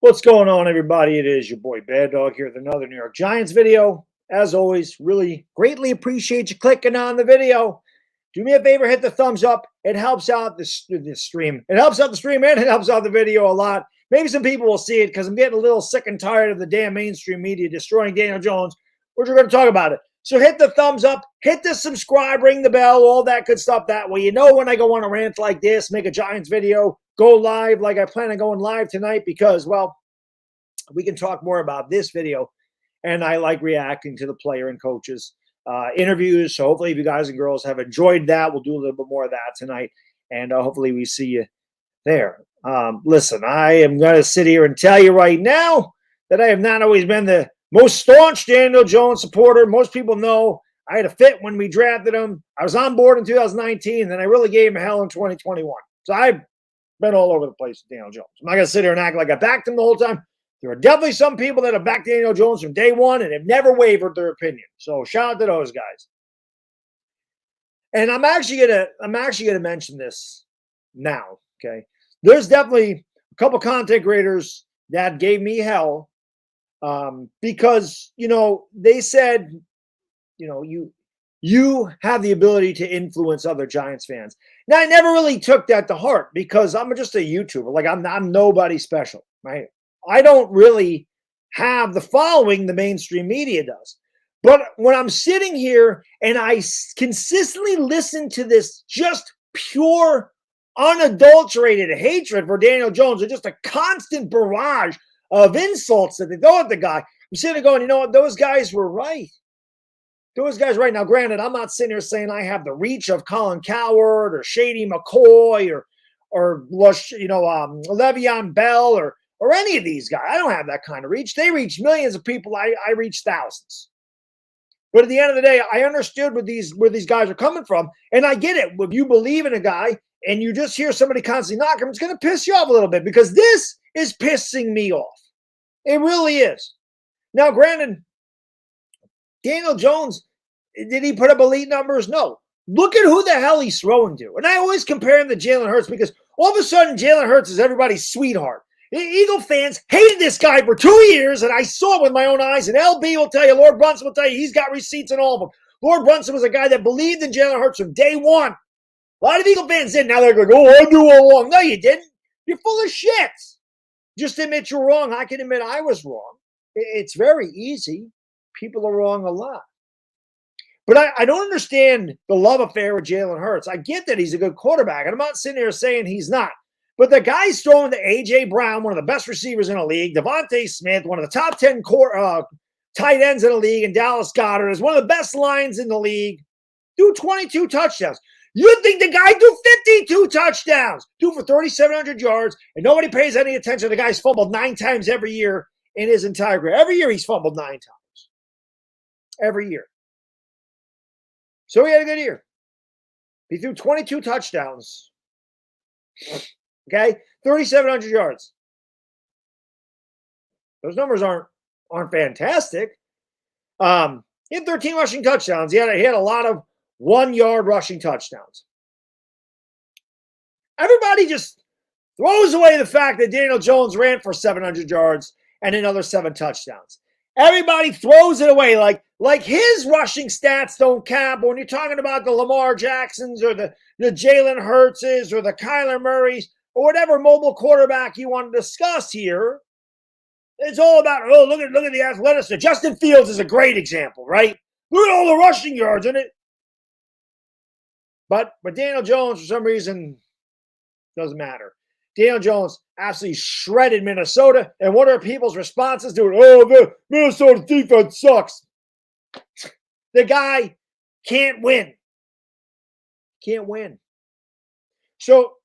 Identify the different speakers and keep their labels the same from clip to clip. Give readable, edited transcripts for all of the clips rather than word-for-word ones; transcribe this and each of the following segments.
Speaker 1: What's going on, everybody? It is your boy Baddog here with another New York Giants video. As always, really greatly appreciate you clicking on the video. Do me a favor, hit the thumbs up. It helps out the stream. It helps out the stream and it helps out the video a lot. Maybe some people will see it because I'm getting a little sick and tired of the damn mainstream media destroying Daniel Jones. We're going to talk about it. So hit the thumbs up, hit the subscribe, ring the bell, all that good stuff. That way you know when I go on a rant like this, make a Giants video, go live like I plan on going live tonight because, well, we can talk more about this video. And I like reacting to the player and coaches interviews. So hopefully if you guys and girls have enjoyed that, we'll do a little bit more of that tonight. And hopefully we see you there. Listen, I am going to sit here and tell you right now that I have not always been the most staunch Daniel Jones supporter. Most people know I had a fit when we drafted him. I was on board in 2019, and then I really gave him hell in 2021. So I've been all over the place with Daniel Jones. I'm not going to sit here and act like I backed him the whole time. There are definitely some people that have backed Daniel Jones from day one and have never wavered their opinion. So shout out to those guys. And I'm actually gonna mention this now. Okay, there's definitely a couple content creators that gave me hell because they said you have the ability to influence other Giants fans. Now I never really took that to heart because I'm just a YouTuber. Like I'm nobody special, right? I don't really have the following the mainstream media does. But when I'm sitting here and I consistently listen to this just pure, unadulterated hatred for Daniel Jones, or just a constant barrage of insults that they throw at the guy, I'm sitting there going, you know what, those guys were right. Those guys right. Now, granted, I'm not sitting here saying I have the reach of Colin Cowherd or Shady McCoy or Le'Veon Bell or any of these guys. I don't have that kind of reach. They reach millions of people. I reach thousands. But at the end of the day, I understood where these guys are coming from, and I get it. If you believe in a guy and you just hear somebody constantly knock him, it's going to piss you off a little bit because this is pissing me off. It really is. Now, granted, Daniel Jones, did he put up elite numbers? No. Look at who the hell he's throwing to. And I always compare him to Jalen Hurts because all of a sudden Jalen Hurts is everybody's sweetheart. Eagle fans hated this guy for 2 years, and I saw it with my own eyes. And LB will tell you, Lord Brunson will tell you, he's got receipts in all of them. Lord Brunson was a guy that believed in Jalen Hurts from day one. A lot of Eagle fans did. Now they're going, oh, I knew all along. No, you didn't. You're full of shit. Just admit you're wrong. I can admit I was wrong. It's very easy. People are wrong a lot. But I don't understand the love affair with Jalen Hurts. I get that he's a good quarterback, and I'm not sitting here saying he's not. But the guy's throwing to A.J. Brown, one of the best receivers in the league, Devontae Smith, one of the top 10 tight ends in the league, and Dallas Goedert is one of the best lines in the league. Do 22 touchdowns. You'd think the guy do 52 touchdowns, do for 3,700 yards, and nobody pays any attention. The guy's fumbled 9 times every year in his entire career. Every year he's fumbled 9 times. Every year. So he had a good year. He threw 22 touchdowns. Okay, 3,700 yards. Those numbers aren't fantastic. He had 13 rushing touchdowns. He had a lot of 1-yard rushing touchdowns. Everybody just throws away the fact that Daniel Jones ran for 700 yards and another 7 touchdowns. Everybody throws it away like his rushing stats don't count. But when you're talking about the Lamar Jacksons or the Jalen Hurtses or the Kyler Murrays, or whatever mobile quarterback you want to discuss here, it's all about, oh, look at the athleticism. Justin Fields is a great example, right? Look at all the rushing yards in it. But Daniel Jones, for some reason, doesn't matter. Daniel Jones absolutely shredded Minnesota, and what are people's responses to it? Oh, the Minnesota defense sucks. The guy can't win. Can't win. So,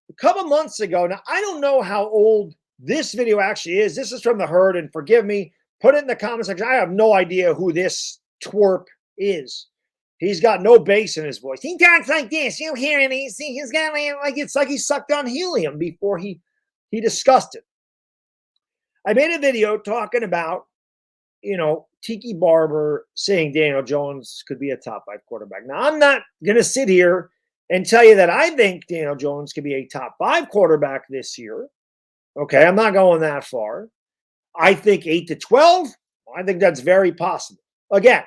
Speaker 1: a couple months ago, now I don't know how old this video actually is. This is from the herd, and forgive me, put it in the comment section. I have no idea who this twerp is. He's got no bass in his voice. He talks like this. You hear him. He's got it's like he sucked on helium before he discussed it. I made a video talking about, Tiki Barber saying Daniel Jones could be a top 5 quarterback. Now, I'm not going to sit here and tell you that I think Daniel Jones could be a top 5 quarterback this year. Okay, I'm not going that far. I think 8 to 12, I think that's very possible. Again,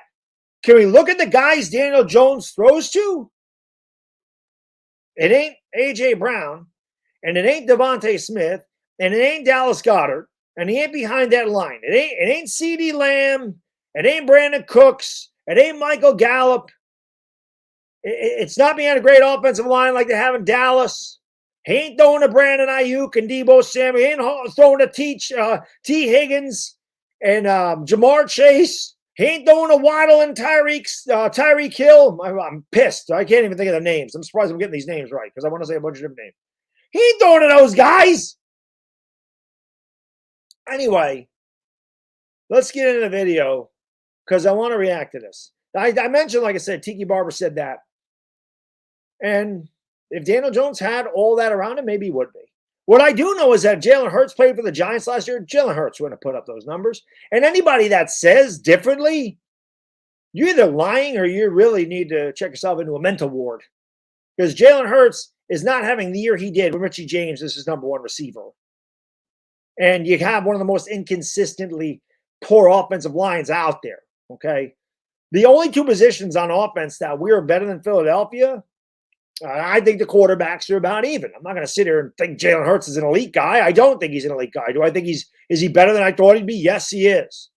Speaker 1: can we look at the guys Daniel Jones throws to? It ain't A.J. Brown, and it ain't Devontae Smith, and it ain't Dallas Goedert, and he ain't behind that line. It ain't CeeDee Lamb, it ain't Brandon Cooks, it ain't Michael Gallup. It's not behind a great offensive line like they have in Dallas. He ain't throwing to Brandon Ayuk and Debo Samuel. He ain't throwing to T. Higgins and Jamar Chase. He ain't throwing to Waddle and Tyreek Hill. I'm pissed. I can't even think of the names. I'm surprised I'm getting these names right because I want to say a bunch of different names. He ain't throwing to those guys. Anyway, let's get into the video because I want to react to this. I mentioned, like I said, Tiki Barber said that. And if Daniel Jones had all that around him, maybe he would be. What I do know is that Jalen Hurts played for the Giants last year. Jalen Hurts wouldn't have put up those numbers. And anybody that says differently, you're either lying or you really need to check yourself into a mental ward. Because Jalen Hurts is not having the year he did when Richie James is his number one receiver. And you have one of the most inconsistently poor offensive lines out there, okay? The only two positions on offense that we are better than Philadelphia, I think the quarterbacks are about even. I'm not going to sit here and think Jalen Hurts is an elite guy. I don't think he's an elite guy. Do I think is he better than I thought he'd be? Yes, he is.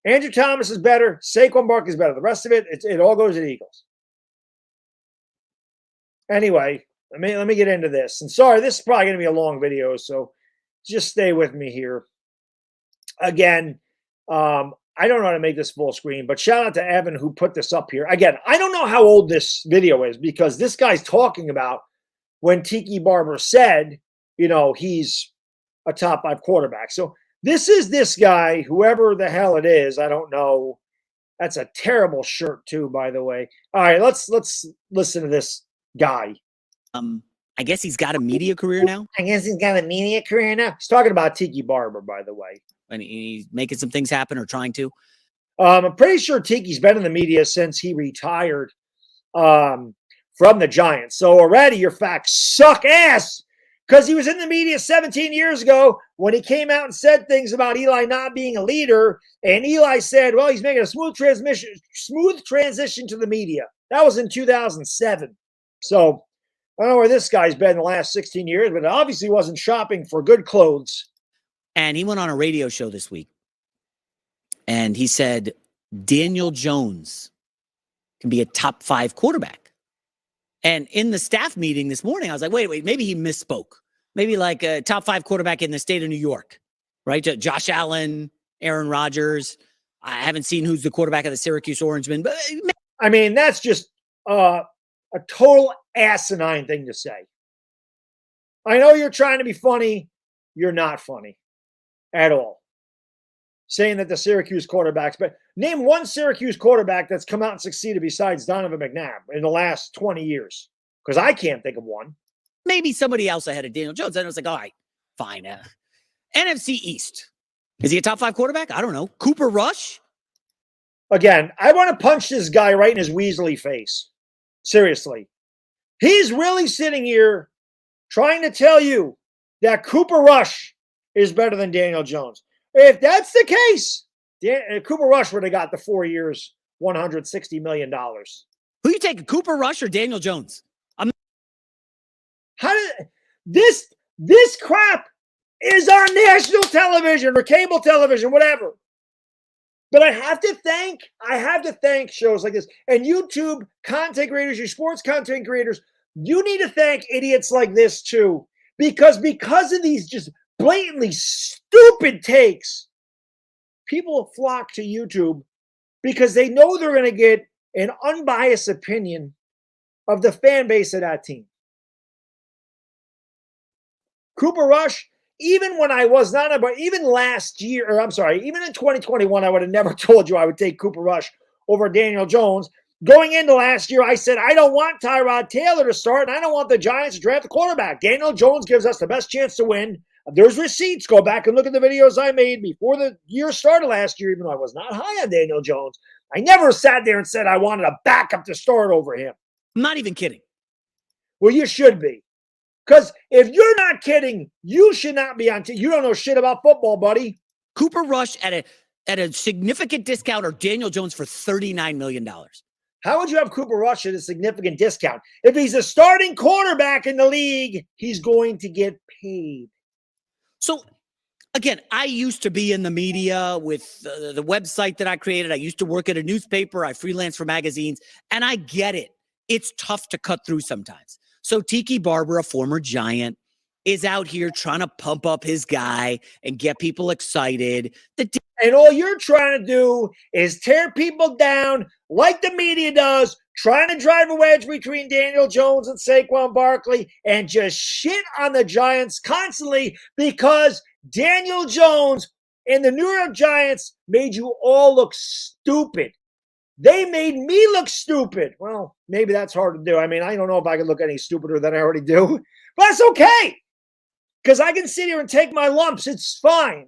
Speaker 1: Andrew Thomas is better. Saquon Barkley is better. The rest of it all goes to the Eagles. Anyway, let me get into this. And sorry, this is probably going to be a long video, so just stay with me here. Again, I don't know how to make this full screen, but shout out to Evan who put this up here. Again, I don't know how old this video is because this guy's talking about when Tiki Barber said, he's a top 5 quarterback. So this is this guy, whoever the hell it is. I don't know. That's a terrible shirt too, by the way. All right, let's listen to this guy.
Speaker 2: I guess he's got a media career now.
Speaker 1: He's talking about Tiki Barber, by the way.
Speaker 2: And he's making some things happen or trying to.
Speaker 1: I'm pretty sure Tiki's been in the media since he retired from the Giants. So already your facts suck ass because he was in the media 17 years ago when he came out and said things about Eli not being a leader. And Eli said, well, he's making a smooth transition to the media. That was in 2007. So I don't know where this guy's been the last 16 years, but obviously wasn't shopping for good clothes.
Speaker 2: And he went on a radio show this week. And he said, Daniel Jones can be a top 5 quarterback. And in the staff meeting this morning, I was like, wait, maybe he misspoke. Maybe like a top 5 quarterback in the state of New York, right? Josh Allen, Aaron Rodgers. I haven't seen who's the quarterback of the Syracuse Orangemen. But
Speaker 1: I mean, that's just a total asinine thing to say. I know you're trying to be funny. You're not funny at all. Saying that the Syracuse quarterbacks, but name one Syracuse quarterback that's come out and succeeded besides Donovan McNabb in the last 20 years. Because I can't think of one.
Speaker 2: Maybe somebody else ahead of Daniel Jones. And I was like, all right, fine. NFC East. Is he a top 5 quarterback? I don't know. Cooper Rush?
Speaker 1: Again, I want to punch this guy right in his Weasley face. Seriously. He's really sitting here trying to tell you that Cooper Rush is better than Daniel Jones. If that's the case, Cooper Rush would have got the 4 years, $160 million.
Speaker 2: Who you taking, Cooper Rush or Daniel Jones?
Speaker 1: How did this crap is on national television or cable television, whatever. But I have to thank shows like this and YouTube content creators, your sports content creators. You need to thank idiots like this too, because of these just blatantly stupid takes, people flock to YouTube because they know they're going to get an unbiased opinion of the fan base of that team. Cooper Rush, even when I was not about, even last year, or I'm sorry, even in 2021, I would have never told you I would take Cooper Rush over Daniel Jones. Going into last year, I said, I don't want Tyrod Taylor to start, and I don't want the Giants to draft a quarterback. Daniel Jones gives us the best chance to win. There's receipts. Go back and look at the videos I made before the year started last year, even though I was not high on Daniel Jones. I never sat there and said I wanted a backup to start over him.
Speaker 2: I'm not even kidding.
Speaker 1: Well, you should be. Because if you're not kidding, you should not be on TV. You don't know shit about football, buddy.
Speaker 2: Cooper Rush at a significant discount or Daniel Jones for $39 million.
Speaker 1: How would you have Cooper Rush at a significant discount? If he's a starting quarterback in the league, he's going to get paid.
Speaker 2: So, again, I used to be in the media with the website that I created. I used to work at a newspaper. I freelance for magazines, and I get it. It's tough to cut through sometimes. So Tiki Barber, a former Giant, is out here trying to pump up his guy and get people excited.
Speaker 1: And all you're trying to do is tear people down like the media does, trying to drive a wedge between Daniel Jones and Saquon Barkley, and just shit on the Giants constantly because Daniel Jones and the New York Giants made you all look stupid. They made me look stupid. Well, maybe that's hard to do. I mean, I don't know if I can look any stupider than I already do, but that's okay. Because I can sit here and take my lumps. It's fine.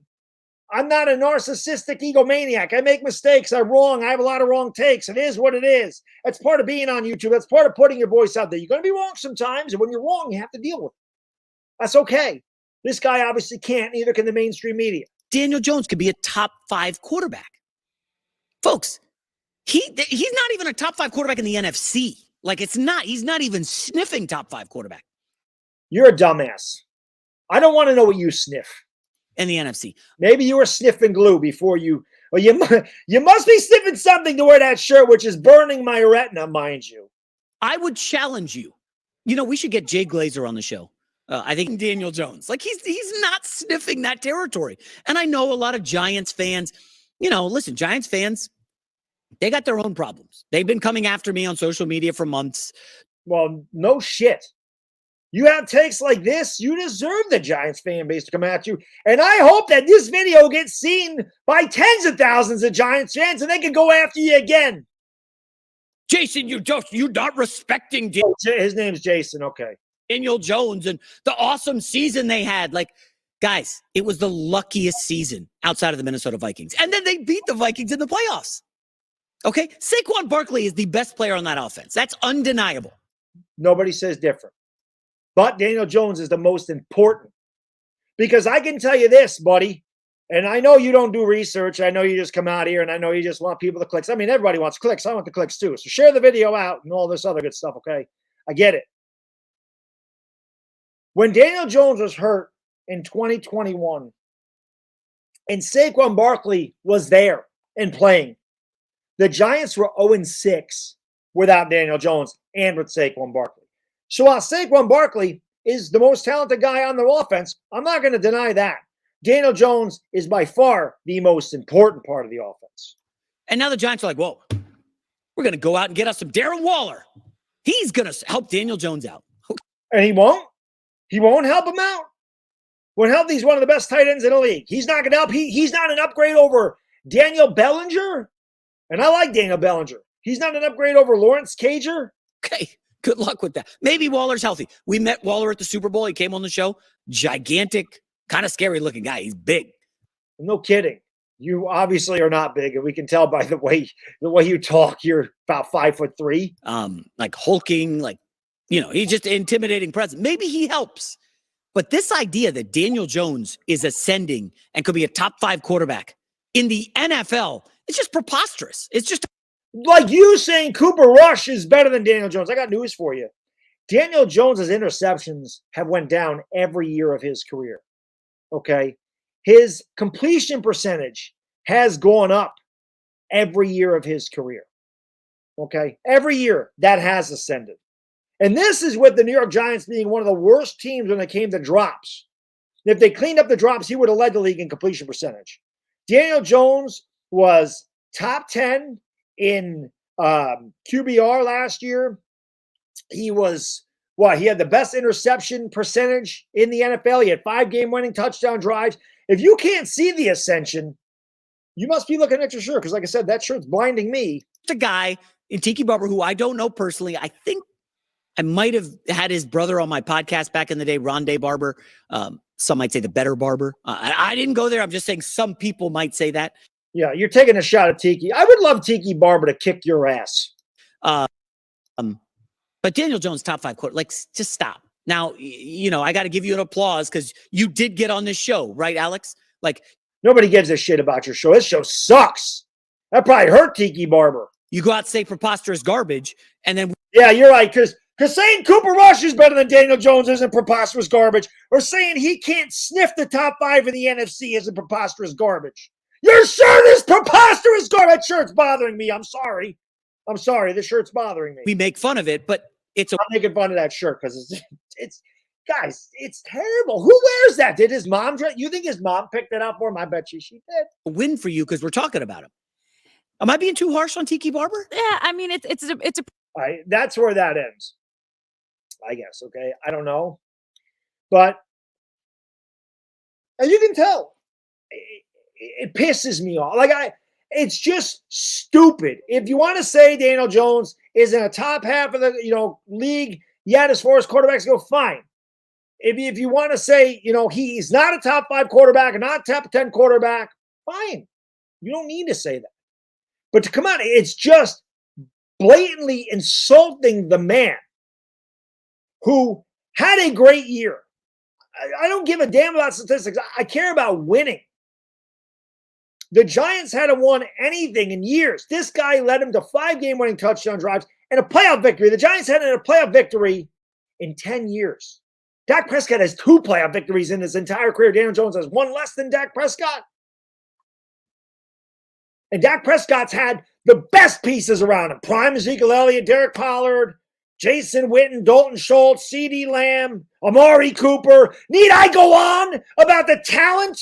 Speaker 1: I'm not a narcissistic egomaniac. I make mistakes. I'm wrong. I have a lot of wrong takes. It is what it is. That's part of being on YouTube. That's part of putting your voice out there. You're going to be wrong sometimes. And when you're wrong, you have to deal with it. That's okay. This guy obviously can't. Neither can the mainstream media.
Speaker 2: Daniel Jones could be a top 5 quarterback. Folks, he's not even a top 5 quarterback in the NFC. Like, he's not even sniffing top 5 quarterback.
Speaker 1: You're a dumbass. I don't want to know what you sniff.
Speaker 2: In the NFC.
Speaker 1: Maybe you were sniffing glue before you, or you must be sniffing something to wear that shirt, which is burning my retina, mind you.
Speaker 2: I would challenge you. You know, we should get Jay Glazer on the show. I think Daniel Jones, like he's not sniffing that territory. And I know a lot of Giants fans, you know, listen, Giants fans, they got their own problems. They've been coming after me on social media for months.
Speaker 1: Well, no shit. You have takes like this, you deserve the Giants fan base to come at you. And I hope that this video gets seen by tens of thousands of Giants fans and they can go after you again.
Speaker 2: Jason, you're not respecting
Speaker 1: his name's Jason, okay.
Speaker 2: Daniel Jones and the awesome season they had. Like, guys, it was the luckiest season outside of the Minnesota Vikings. And then they beat the Vikings in the playoffs. Okay? Saquon Barkley is the best player on that offense. That's undeniable.
Speaker 1: Nobody says different. But Daniel Jones is the most important. Because I can tell you this, buddy, and I know you don't do research. I know you just come out here, and I know you just want people to clicks. I mean, everybody wants clicks. I want the clicks too. So share the video out and all this other good stuff, okay? I get it. When Daniel Jones was hurt in 2021, and Saquon Barkley was there and playing, the Giants were 0-6 without Daniel Jones and with Saquon Barkley. So while Saquon Barkley is the most talented guy on the offense, I'm not going to deny that. Daniel Jones is by far the most important part of the offense.
Speaker 2: And now the Giants are like, whoa, we're going to go out and get us some Darren Waller. He's going to help Daniel Jones out.
Speaker 1: And he won't? He won't help him out? Well, help, he's one of the best tight ends in the league. He's not going to help. He's not an upgrade over Daniel Bellinger. And I like Daniel Bellinger. He's not an upgrade over Lawrence Cager.
Speaker 2: Okay. Good luck with that. Maybe Waller's healthy. We met Waller at the Super Bowl. He came on the show. Gigantic, kind of scary looking guy. He's big.
Speaker 1: No kidding. You obviously are not big, and we can tell by the way you talk. You're about 5'3".
Speaker 2: Like hulking, like, you know, he's just an intimidating presence. Maybe he helps. But this idea that Daniel Jones is ascending and could be a top 5 quarterback in the NFL, it's just preposterous. It's just
Speaker 1: like you saying Cooper Rush is better than Daniel Jones. I got news for you. Daniel Jones's interceptions have went down every year of his career. Okay? His completion percentage has gone up every year of his career. Okay? Every year that has ascended. And this is with the New York Giants being one of the worst teams when it came to drops. If they cleaned up the drops, he would have led the league in completion percentage. Daniel Jones was top 10 in QBR last year. He was, he had the best interception percentage in the NFL. He had 5 game-winning touchdown drives. If you can't see the ascension, you must be looking at your shirt because, like I said, that shirt's blinding me.
Speaker 2: The guy in Tiki Barber, who I don't know personally, I think I might have had his brother on my podcast back in the day, Rondé Barber. Some might say the better Barber. I didn't go there. I'm just saying some people might say that.
Speaker 1: Yeah, you're taking a shot at Tiki. I would love Tiki Barber to kick your ass.
Speaker 2: But Daniel Jones, top 5 quarter. Like, just stop. Now, you know, I got to give you an applause because you did get on this show, right, Alex? Like,
Speaker 1: nobody gives a shit about your show. This show sucks. That probably hurt Tiki Barber.
Speaker 2: you go out and say preposterous garbage, and then
Speaker 1: yeah, you're right. Because saying Cooper Rush is better than Daniel Jones isn't preposterous garbage, or saying he can't sniff the top 5 in the NFC isn't preposterous garbage. Your shirt is preposterous garbage. That shirt's bothering me. I'm sorry. This shirt's bothering me.
Speaker 2: we make fun of it, but it's a
Speaker 1: I'm making fun of that shirt because it's guys, it's terrible. Who wears that? Did his mom dress? You think his mom picked it out for him? I bet she did.
Speaker 2: win for you because we're talking about him. Am I being too harsh on Tiki Barber?
Speaker 3: Yeah, I mean, it's a
Speaker 1: All right, that's where that ends, I guess. Okay, I don't know, but as you can tell, it pisses me off. It's just stupid. If you want to say Daniel Jones is in a top half of the league yet as far as quarterbacks go, fine. If you want to say he's not a top 5 quarterback and not a top 10 quarterback, fine. You don't need to say that. But to come out, it's just blatantly insulting the man who had a great year. I don't give a damn about statistics. I care about winning. The Giants hadn't won anything in years. This guy led them to 5 game-winning touchdown drives and a playoff victory. The Giants hadn't had a playoff victory in 10 years. Dak Prescott has 2 playoff victories in his entire career. Daniel Jones has 1 less than Dak Prescott. And Dak Prescott's had the best pieces around him. Prime Ezekiel Elliott, Derek Pollard, Jason Witten, Dalton Schultz, CeeDee Lamb, Amari Cooper. Need I go on about the talent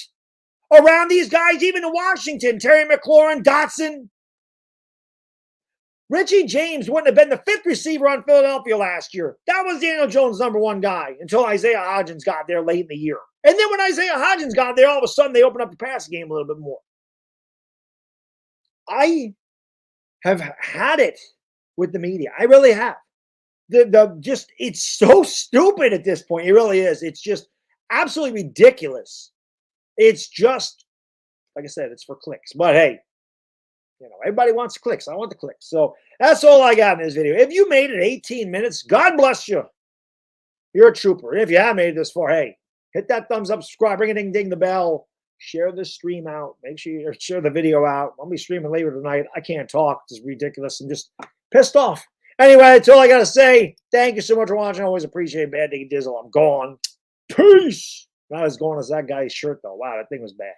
Speaker 1: around these guys, even in Washington? Terry McLaurin, Dotson. Richie James wouldn't have been the 5th receiver on Philadelphia last year. That was Daniel Jones' #1 guy until Isaiah Hodgins got there late in the year. And then when Isaiah Hodgins got there, all of a sudden they opened up the passing game a little bit more. I have had it with the media. I really have. It's so stupid at this point. It really is. It's just absolutely ridiculous. It's just, like I said, it's for clicks. But hey, everybody wants clicks. I want the clicks. So that's all I got in this video. If you made it 18 minutes, God bless you. You're a trooper. And if you have made it this far, hey, hit that thumbs up, subscribe, ring a ding ding the bell. Share the stream out. Make sure you share the video out. I'll be streaming later tonight. I can't talk. It's ridiculous. I'm just pissed off. Anyway, that's all I got to say. Thank you so much for watching. I always appreciate Bad Diggy Dizzle. I'm gone. Peace. Not as gone as that guy's shirt, though. Wow, that thing was bad.